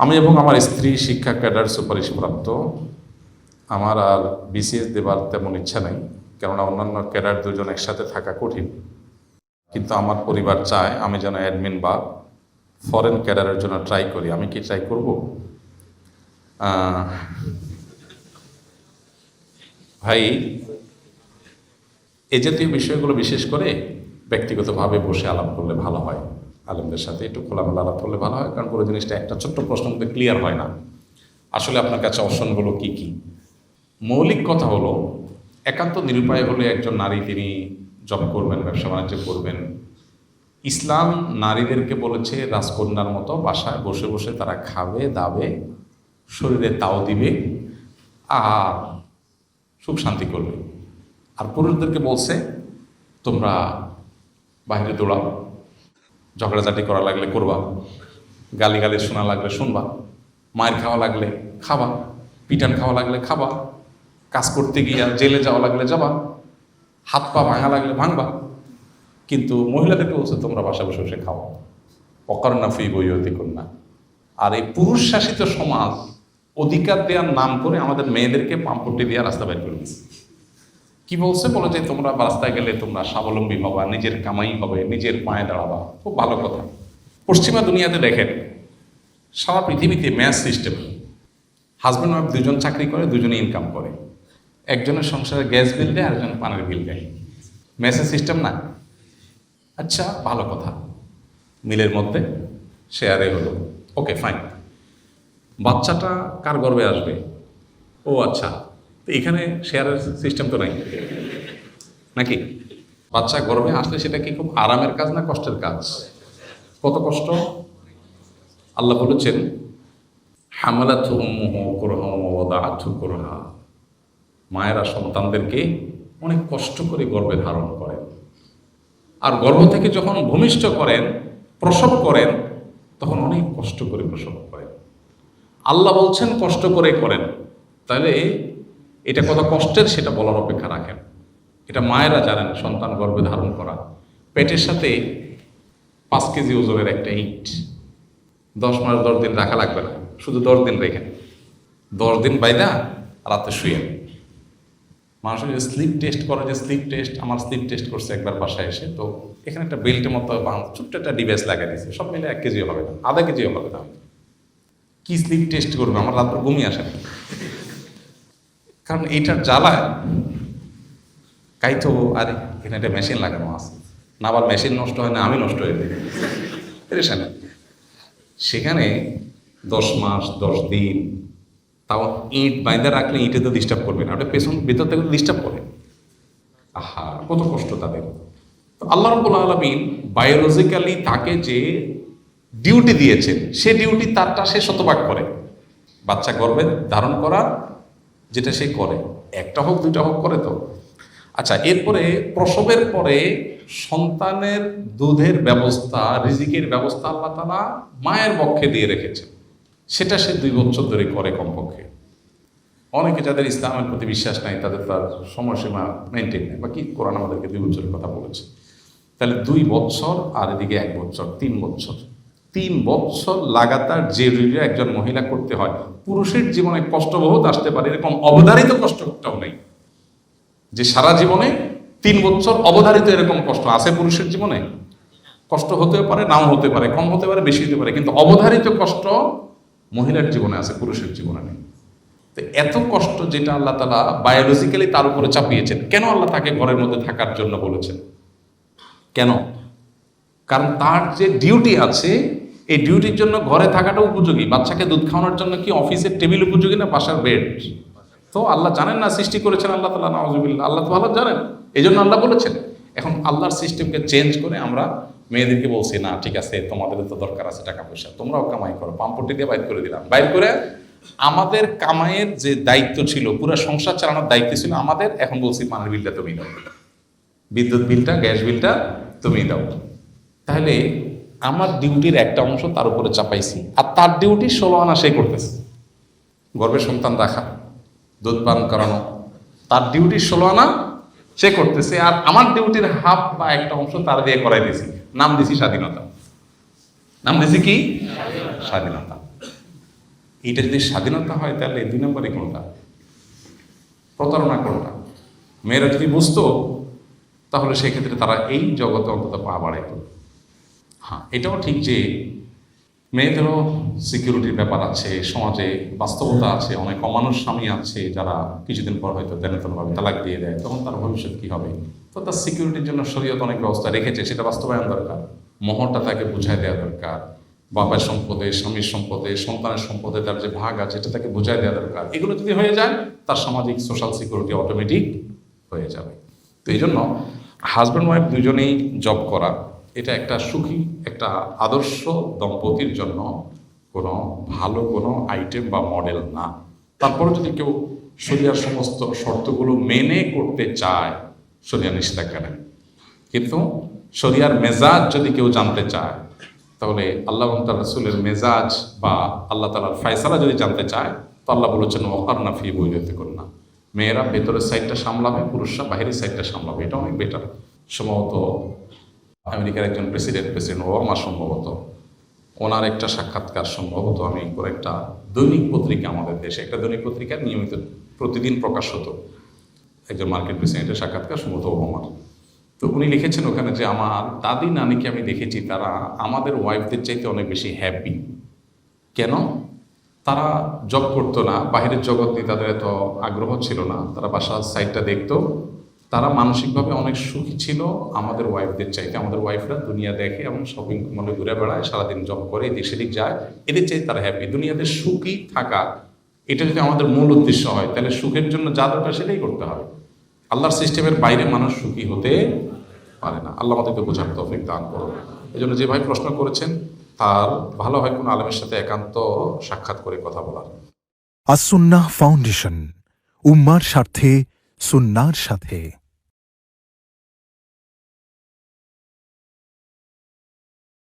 আমি এবং আমার স্ত্রী শিক্ষা ক্যাডার সুপারিশপ্রাপ্ত। আমার আর বিসিএস দেবার তেমন ইচ্ছা নেই, কেননা অন্যান্য ক্যাডার দুজন একসাথে থাকা কঠিন। কিন্তু আমার পরিবার চায় আমি যেন অ্যাডমিন বা ফরেন ক্যাডারের জন্য ট্রাই করি। আমি কি ট্রাই করব? ভাই, এই জাতীয় বিষয়গুলো বিশেষ করে ব্যক্তিগতভাবে বসে আলাপ করলে ভালো হয়, আলেমদের সাথে একটু খোলামেলা আলাপ করলে ভালো হয়। কারণ পুরো জিনিসটা একটা ছোট্ট প্রশ্ন মধ্যে ক্লিয়ার হয় না আসলে আপনার কাছে অপশনগুলো কি কি। মৌলিক কথা হলো, একান্ত নিরুপায় হলে একজন নারী তিনি জব করবেন, ব্যবসা বাণিজ্য করবেন। ইসলাম নারীদেরকে বলেছে রাজকন্যার মতো বাসায় বসে বসে তারা খাবে দাবে, শরীরে তাও দিবে আর সুখ শান্তি করবে। আর পুরুষদেরকে বলছে তোমরা বাইরে দৌড়াও, ঝগড়াঝাটি করা লাগলে করবা, গালি শোনা লাগলে শুনবা, মায়ের খাওয়া লাগলে খাবা, পিটান খাওয়া লাগলে খাবা, কাজ করতে গিয়ে জেলে যাওয়া লাগলে যাবা, হাত পা ভাঙা লাগলে ভাঙবা। কিন্তু মহিলাদেরকে বলছে তোমরা বাসা বসে বসে খাও, অকারণা ফি বইয়তি কন্যা। আর এই পুরুষ শাসিত সমাজ অধিকার দেওয়ার নাম করে আমাদের মেয়েদেরকে পাম্পটি দিয়ে রাস্তা বের করে দিচ্ছে। কি বলছে? বলে যে তোমরা রাস্তায় গেলে তোমরা স্বাবলম্বী হবা, নিজের কামাই হবে, নিজের পায়ে দাঁড়াবা। খুব ভালো কথা। পশ্চিমা দুনিয়াতে দেখেন, সারা পৃথিবীতে ম্যাচ সিস্টেম। হাজব্যান্ড ওয়াইফ দুজন চাকরি করে, দুজনে ইনকাম করে, একজনের সংসারে গ্যাস বিল দেয়, আরেকজন পানির বিল দেয়। ম্যাচের সিস্টেম না? আচ্ছা, ভালো কথা, মিলের মধ্যে শেয়ারে হলো, ওকে ফাইন। বাচ্চাটা কার গর্বে আসবে? ও আচ্ছা, তো এখানে শেয়ারের সিস্টেম তো নাই নাকি? বাচ্চা গর্বে আসলে সেটা কি খুব আরামের কাজ না কষ্টের কাজ? কত কষ্ট! আল্লাহ বলেছেন হামালাতহু উম্মুহু কুরহা ওয়া ওয়াদাআতহু কুরহা। মায়েরা সন্তানদেরকে অনেক কষ্ট করে গর্ভে ধারণ করেন, আর গর্ভ থেকে যখন ভূমিষ্ঠ করেন, প্রসব করেন, তখন অনেক কষ্ট করে প্রসব করেন। আল্লাহ বলছেন কষ্ট করে করেন, তাহলে এটা কত কষ্টের সেটা বলার অপেক্ষা রাখেন। এটা মায়েরা জানেন। সন্তান গর্ভে ধারণ করা, পেটের সাথে 5 কেজি ওজনের একটা ইট 10 মাস 10 দিন রাখা লাগবে না, শুধু 10 দিন রেখেন, 10 দিন বাইদা রাতে শুয়ে। মানুষের যে স্লিপ টেস্ট করে, যে স্লিপ টেস্ট, আমার স্লিপ টেস্ট করছে একবার বাসায় এসে, তো এখানে একটা বেল্টের মতো ছোট্ট একটা ডিভাইস লাগিয়ে দিয়েছে, সব মিলে 1 কেজিও হবে না, আধা কেজিও হবে না। কি স্লিপ টেস্ট করবে? আমার রাত ঘুমিয়ে আসে না, কারণ এইটার জ্বালায় কাইতো। আরে এখানে একটা মেশিন লাগানো আছে না, আবার মেশিন নষ্ট হয় না, আমি নষ্ট হয়ে যাই, পেরেশানি। সেখানে 10 মাস 10 দিন, তাও ইট বাইন্দা রাখলে ইটে তো ডিস্টার্ব করবে না, ওটা পেছন ভেতর থেকে ডিস্টার্ব করে। আহা, কত কষ্ট তাদের। তো আল্লাহ রাব্বুল আলামিন বায়োলজিক্যালি তাকে যে ডিউটি দিয়েছেন, সে ডিউটি তারটা সে শতভাগ করে। বাচ্চা গর্ভে ধারণ করা যেটা সে করে, একটা হোক দুইটা হোক করে তো। আচ্ছা, এরপরে প্রসবের পরে সন্তানের দুধের ব্যবস্থা, রিজিকের ব্যবস্থা আল্লাহ তাআলা মায়ের পক্ষে দিয়ে রেখেছে, সেটা সে 2 বছর ধরে করে কমপক্ষে। অনেকে যাদের ইসলামের প্রতি বিশ্বাস নাই, তাদের তার সময়সীমা মেনটেন নেই, বা কি কোরআন আমাদেরকে 2 বছরের কথা বলেছে। তাহলে 2 বছর আর এদিকে 1 বছর, 3 বছর, 3 বছর লাগাতার যে রিডিও একজন মহিলা করতে হয়। পুরুষের জীবনে কষ্ট বহুত আসতে পারে, এরকম অবধারিত কষ্ট একটাও নেই যে সারা জীবনে 3 বছর অবধারিত এরকম কষ্ট আছে পুরুষের জীবনে। কষ্ট হতেও পারে, নাও হতে পারে, কম হতে পারে, বেশি হতে পারে, কিন্তু অবধারিত কষ্ট মহিলার জীবনে আছে, পুরুষের জীবনে নেই। তো এত কষ্ট যেটা আল্লাহ তাআলা বায়োলজিক্যালি তার উপরে চাপিয়েছেন, কেন আল্লাহ তাকে ঘরের মধ্যে থাকার জন্য বলেছেন? কেন? কারণ তার যে ডিউটি আছে, এই ডিউটির জন্য ঘরে থাকাটা উপযোগী। বাচ্চাকে দুধ খাওয়ানোর জন্য কি অফিসের টেবিল উপযোগী না বাসার বেড? তো আল্লাহ জানেন না সৃষ্টি করেছেন আল্লাহ তাআলা, নাউজুবিল্লাহ, আল্লাহ তো ভালো জানেন, এই জন্য আল্লাহ বলেছেন। এখন আল্লাহর সিস্টেমকে চেঞ্জ করে আমরা মেয়েদেরকে বলছি না ঠিক আছে, তোমাদের তো দরকার আছে টাকা পয়সা, তোমরাও কামাই করো, পাম্পটি দিয়ে বাইর করে দিলাম। বাইর করে আমাদের কামাইয়ের যে দায়িত্ব ছিল, পুরো সংসার চালানোর দায়িত্ব ছিল আমাদের, এখন বলছি পানির বিলটা তুমি দাও, বিদ্যুৎ বিলটা, গ্যাস বিলটা তুমি দাও। তাহলে আমার ডিউটির একটা অংশ তার উপরে চাপাইছি, আর তার ডিউটি 16 আনা সে করতেছে। গর্ভে সন্তান রাখা, দুধ পান করানো, তার ডিউটি 16 আনা সে করতেছে, আর আমার ডিউটির হাফ বা একটা অংশ তার দিয়ে করাই দিছি। নাম দিছি স্বাধীনতা। নাম দিছি কি? স্বাধীনতা। এইটা যদি স্বাধীনতা হয় তাহলে 2 নম্বরই কোনটা? প্রতারণা কোনটা? মেয়েরা যদি বুঝতো তাহলে সেক্ষেত্রে তারা এই জগতে অন্তত পা বাড়াইত। হ্যাঁ, এটাও ঠিক যে মেয়েদেরও সিকিউরিটির ব্যাপার আছে, সমাজে বাস্তবতা আছে, অনেক অমানুষ স্বামী আছে যারা কিছুদিন পর হয়তো দেনতনভাবে তালাক দিয়ে দেয়, তখন তার ভবিষ্যৎ কী হবে? তো তার সিকিউরিটির জন্য শরীয়ত অনেক ব্যবস্থা রেখেছে, সেটা বাস্তবায়ন দরকার। মোহরটা তাকে বুঝাই দেওয়া দরকার, বাবার সম্পদে, স্বামীর সম্পদে, সন্তানের সম্পদে তার যে ভাগ আছে এটা তাকে বুঝাই দেওয়া দরকার। এগুলো যদি হয়ে যায় তার সামাজিক সোশ্যাল সিকিউরিটি অটোমেটিক হয়ে যাবে। তো এই জন্য হাজব্যান্ড ওয়াইফ দুজনেই জব করা এটা একটা সুখী, একটা আদর্শ দম্পতির জন্য কোনো ভালো কোনো আইটেম বা মডেল না। তারপরে যদি কেউ শরিয়ার সমস্ত শর্তগুলো মেনে করতে চায়, শরিয়া নিষেধাজ্ঞা নেই। কিন্তু শরিয়ার মেজাজ যদি কেউ জানতে চায়, তাহলে আল্লাহ এবং তার রাসূলের মেজাজ বা আল্লাহ তাআলার ফয়সালা যদি জানতে চায়, তো আল্লাহ বলেছেন ওয়াকারনা ফি বুয়ুতিকুন্না, মেয়েরা ভেতরের সাইডটা সামলাবে, পুরুষরা বাহিরের সাইডটা সামলাবে। এটা অনেক বেটার। সম্ভবত আমেরিকার একজন প্রেসিডেন্ট ওবামা সম্ভবত ওনার একটা সাক্ষাৎকার, সম্ভবত আমি কোনো একটা দৈনিক পত্রিকা, আমাদের দেশে একটা দৈনিক পত্রিকা নিয়মিত প্রতিদিন প্রকাশ হতো, একজন মার্কিন প্রেসিডেন্টের সাক্ষাৎকার, সম্ভবত ওবামার। তো উনি লিখেছেন ওখানে যে আমার দাদি নানিকে আমি দেখেছি তারা আমাদের ওয়াইফদের চাইতে অনেক বেশি হ্যাপি। কেন? তারা জব করতো না, বাহিরের জগৎ নিয়ে তাদের এত আগ্রহ ছিল না, তারা বাসার সাইডটা দেখতো, তারা মানসিকভাবে অনেক সুখী ছিল আমাদের ওয়াইফদের চাইতে। আমাদের ওয়াইফরা দুনিয়া দেখে এবং শপিং মলে ঘুরে বেড়ায়, সারাদিন জব করে, এদিক সেদিক যায়, এদের চাইতে তারা হ্যাপি। দুনিয়াতে সুখী থাকা এটা যদি আমাদের মূল উদ্দেশ্য হয়, তাহলে সুখের জন্য যা দরকার সেটাই করতে হবে। আল্লাহর সিস্টেমের বাইরে মানুষ সুখী হতে পারে না। আল্লাহ আমাদেরকে বোঝার তৌফিক দান করুন। এই জন্য যে ভাই প্রশ্ন করেছেন তার ভালো হয় কোনো আলেমের সাথে একান্ত সাক্ষাৎ করে কথা বলার। আস-সুন্নাহ ফাউন্ডেশন, উম্মার স্বার্থে সুন্নাহর সাথে।